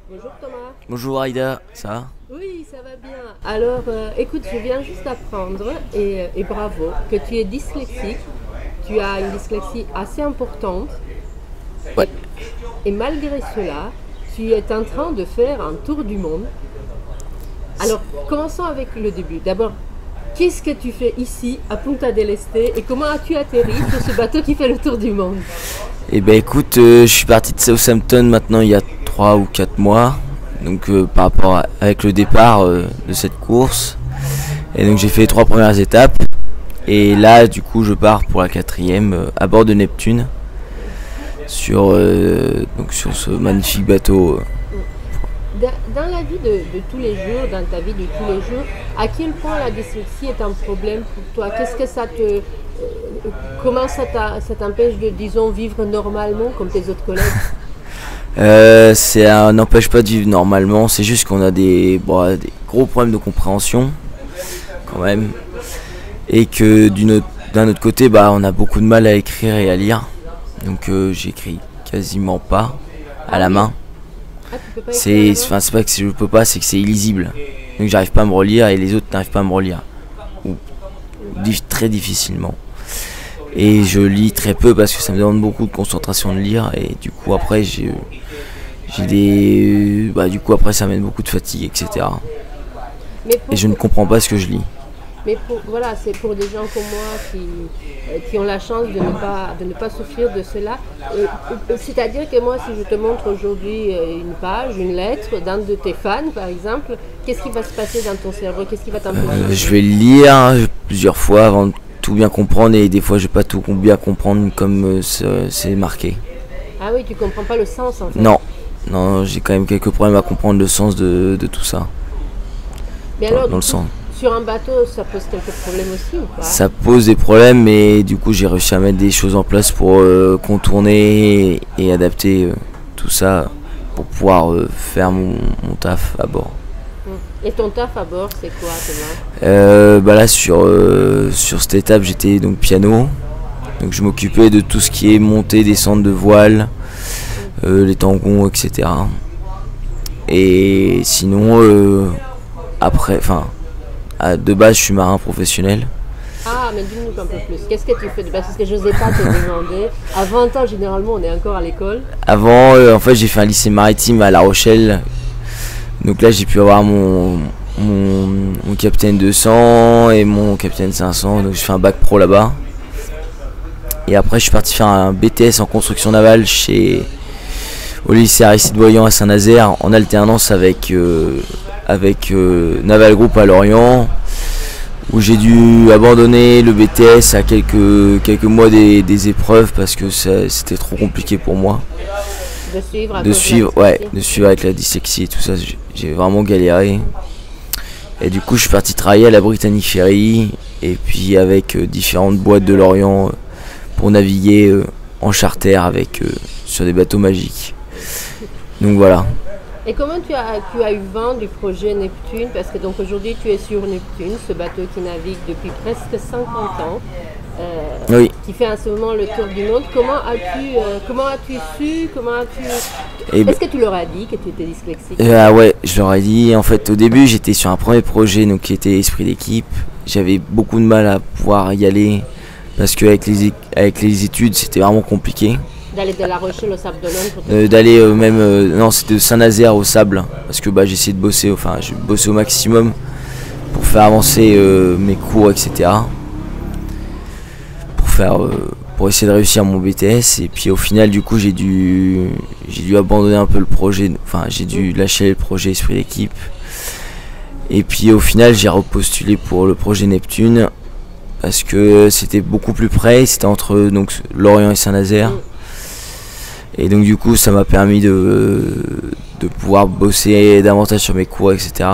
Bonjour Thomas. Bonjour Aïda, ça va? Oui, ça va bien. Alors, écoute, je viens juste d'apprendre, et bravo, que tu es dyslexique. Tu as une dyslexie assez importante Ouais. et, et malgré cela, tu es en train de faire un tour du monde. Alors, commençons avec le début. D'abord, qu'est-ce que tu fais ici à Punta del Este et comment as-tu atterri sur ce bateau qui fait le tour du monde? Eh ben écoute, je suis parti de Southampton maintenant il y a 3 ou 4 mois. Donc par rapport avec le départ de cette course. Et donc j'ai fait les 3 premières étapes. Et là du coup je pars pour la quatrième à bord de Neptune. Donc sur ce magnifique bateau. Dans la vie de tous les jours, dans ta vie de tous les jours, à quel point la dyslexie est un problème pour toi? Qu'est-ce que ça te... comment ça t'empêche de, disons, vivre normalement comme tes autres collègues? Ça n'empêche pas de vivre normalement, c'est juste qu'on a des gros problèmes de compréhension quand même. Et que d'un autre côté, on a beaucoup de mal à écrire et à lire. Donc j'écris quasiment pas à la main. Ah, tu peux pas écrire à la main? C'est pas que je peux pas, c'est que c'est illisible. Donc j'arrive pas à me relire et les autres n'arrivent pas à me relire. Ou très difficilement. Et je lis très peu parce que ça me demande beaucoup de concentration de lire. Et du coup après du coup après ça mène beaucoup de fatigue, etc. Mais Et je ne comprends pas ce que je lis. voilà, c'est pour des gens comme moi qui ont la chance de ne pas souffrir de cela. C'est-à-dire que moi, si je te montre aujourd'hui une page, une lettre d'un de tes fans, par exemple, qu'est-ce qui va se passer dans ton cerveau? Qu'est-ce qui va t'empêcher? Je vais le lire plusieurs fois avant de tout bien comprendre et des fois je vais pas tout bien comprendre comme c'est marqué. Ah oui, tu comprends pas le sens en fait. Non, non, j'ai quand même quelques problèmes à comprendre le sens de tout ça. Mais alors, Dans du le coup, sens. sur un bateau, ça pose quelques problèmes aussi ou pas? Ça pose des problèmes, mais du coup j'ai réussi à mettre des choses en place pour contourner et adapter tout ça pour pouvoir faire mon taf à bord. Et ton taf à bord, c'est quoi, Thomas? Là sur cette étape j'étais donc piano, donc je m'occupais de tout ce qui est montée, descente de voile, les tangons, etc. Et sinon après, de base je suis marin professionnel. Ah, mais dis-nous un peu plus. Qu'est-ce que tu fais de base? Parce que je n'osais pas te demander. À 20 ans, généralement, on est encore à l'école. Avant, en fait, j'ai fait un lycée maritime à La Rochelle. Donc là, j'ai pu avoir mon capitaine 200 et mon capitaine 500. Donc j'ai fait un bac pro là-bas. Et après, je suis parti faire un BTS en construction navale au lycée Aristide Voyant à Saint-Nazaire en alternance avec Naval Group à Lorient, où j'ai dû abandonner le BTS à quelques mois des épreuves parce que c'était trop compliqué pour moi. De suivre à De cause de la suivre, dyslexie. de suivre avec la dyslexie et tout ça, j'ai vraiment galéré. Et du coup, je suis parti travailler à la Brittany Ferry et puis avec différentes boîtes de Lorient pour naviguer en charter sur des bateaux magiques. Donc voilà. Et comment tu as eu vent du projet Neptune? Parce que donc aujourd'hui, tu es sur Neptune, ce bateau qui navigue depuis presque 50 ans, Oui. qui fait en ce moment le tour du monde. Comment as-tu su? Et Est-ce que tu leur as dit que tu étais dyslexique? ah ouais, je leur ai dit. En fait, au début, j'étais sur un premier projet donc qui était Esprit d'équipe. J'avais beaucoup de mal à pouvoir y aller parce qu'avec avec les études, c'était vraiment compliqué. D'aller de La Rochelle au Sable d'Olonne pour D'aller non, c'était de Saint-Nazaire au Sable parce que j'ai de bosser, j'ai bossé au maximum pour faire avancer mes cours, etc. Pour essayer de réussir mon BTS. Et puis au final, du coup, j'ai dû abandonner un peu le projet. Enfin, j'ai dû lâcher le projet Esprit d'équipe. Et puis au final, j'ai repostulé pour le projet Neptune parce que c'était beaucoup plus près. C'était entre donc Lorient et Saint-Nazaire. Et donc du coup, ça m'a permis de pouvoir bosser davantage sur mes cours, etc.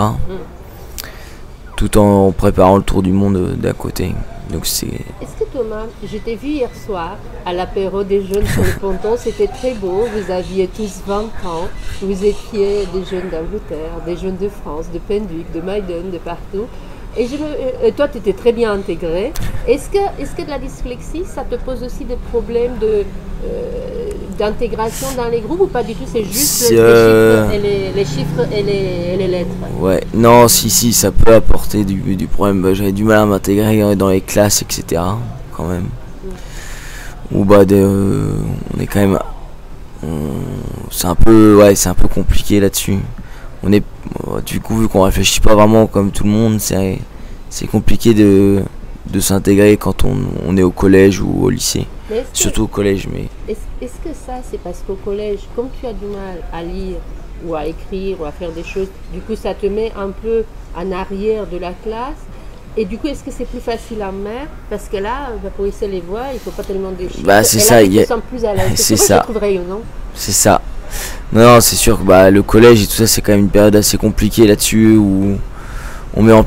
Tout en préparant le tour du monde d'à côté. Donc c'est... Est-ce que Thomas, je t'ai vu hier soir à l'apéro des jeunes sur le ponton, c'était très beau, vous aviez tous 20 ans, vous étiez des jeunes d'Angleterre, des jeunes de France, de Penduic, de Maiden, de partout. Et toi, tu étais très bien intégré. Est-ce que de la dyslexie, ça te pose aussi des problèmes d'intégration dans les groupes ou pas du tout? C'est juste les chiffres et les lettres. Ouais, non, si, ça peut apporter du problème. Bah, j'avais du mal à m'intégrer dans les classes, etc. quand même. Ou bah, on est quand même. C'est un peu compliqué là-dessus. Du coup, vu qu'on réfléchit pas vraiment comme tout le monde, c'est compliqué de s'intégrer quand on est au collège ou au lycée. Surtout au collège. Mais est-ce que ça, c'est parce qu'au collège, comme tu as du mal à lire ou à écrire ou à faire des choses, du coup ça te met un peu en arrière de la classe? Et du coup, est-ce que c'est plus facile en mer? Parce que là, pour hisser les voix, il ne faut pas tellement de chiffres. Bah, c'est ça. Tu te sens plus à l'aise. C'est ça. C'est ça. Non, c'est sûr que le collège et tout ça, c'est quand même une période assez compliquée là-dessus où on met en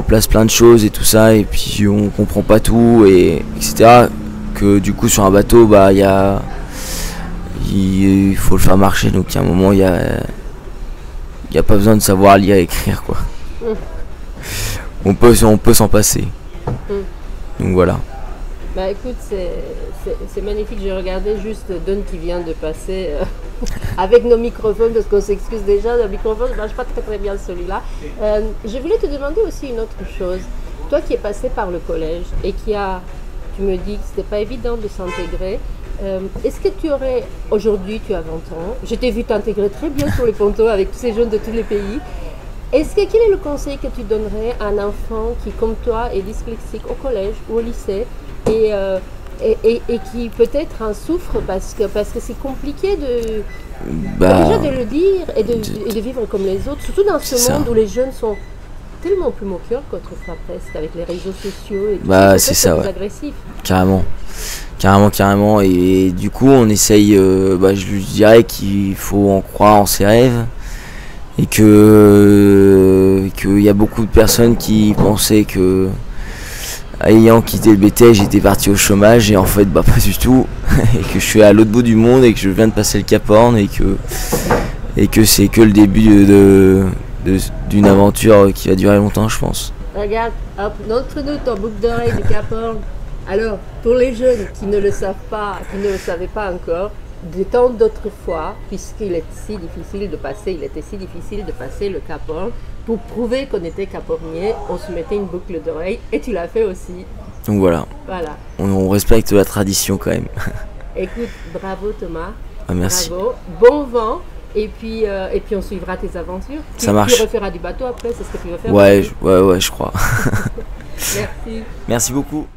place plein de choses et tout ça, et puis on comprend pas tout, et etc. Que du coup, sur un bateau, il faut le faire marcher. Donc, à un moment, il y a pas besoin de savoir lire et écrire, quoi. On peut s'en passer. Donc voilà. Bah écoute, c'est magnifique. J'ai regardé juste Don qui vient de passer avec nos microphones, parce qu'on s'excuse déjà, le microphone ne marche pas très bien celui-là. Je voulais te demander aussi une autre chose. Toi qui es passé par le collège et tu me dis que c'était pas évident de s'intégrer, est-ce que tu aurais, aujourd'hui tu as 20 ans, je t'ai vu t'intégrer très bien sur les pontos avec tous ces jeunes de tous les pays. Quel est le conseil que tu donnerais à un enfant qui, comme toi, est dyslexique au collège ou au lycée et qui peut-être en souffre parce que c'est compliqué déjà de le dire et de vivre comme les autres, surtout dans ce monde où les jeunes sont tellement plus moqueurs qu'autrefois presque, avec les réseaux sociaux et tout c'est ça, plus agressif. Carrément. Et du coup, on essaye, je lui dirais qu'il faut en croire en ses rêves. Et qu'il y a beaucoup de personnes qui pensaient que, ayant quitté le BTS, j'étais parti au chômage, et en fait pas du tout, et que je suis à l'autre bout du monde et que je viens de passer le Cap Horn, et que c'est que le début d'une aventure qui va durer longtemps, je pense. Regarde, montre-nous ton boucle d'oreille du Cap Horn. Alors, pour les jeunes qui ne le savent pas, qui ne le savaient pas encore, de temps d'autrefois, puisqu'il est si difficile de passer, il était si difficile de passer le Cap Horn, pour prouver qu'on était capornier, on se mettait une boucle d'oreille, et tu l'as fait aussi. Donc voilà. On respecte la tradition quand même. Écoute, bravo Thomas. Merci. Bravo, bon vent, et puis on suivra tes aventures. Ça marche. Tu referas du bateau après, c'est ce que tu veux faire? Ouais, je crois. Merci. Merci beaucoup.